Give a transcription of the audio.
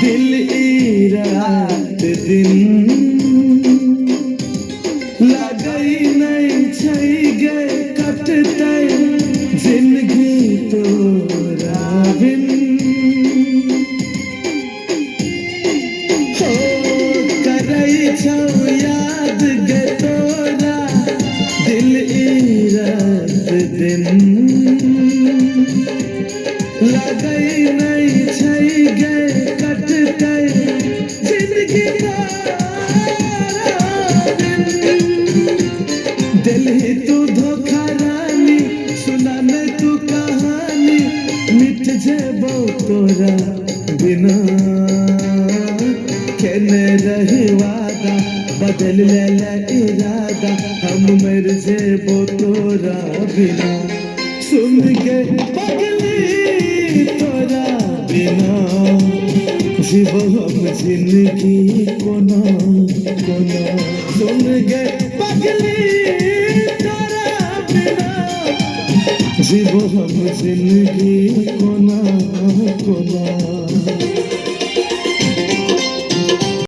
दिल ई रात दिन लगई नहीं छै गे कटतै जिंदगी तोरा बिन हो करै छौ याद गे तोरा दिल ई रात दिन लगई नहीं छै गे कटतै जिंदगी तोरा बिन दिल ही तू धोखा रानी सुना न तू कहानी मिट जेबो तोरा बिना केने रही वादा बदल ले इरादा हम मर जेबो तोरा बिना सुन के पगली तोरा बिना जीवो हम जिंदगी कोना कोना सुन के पगली तोरा बिना जीवो हम जिंदगी कोना कोना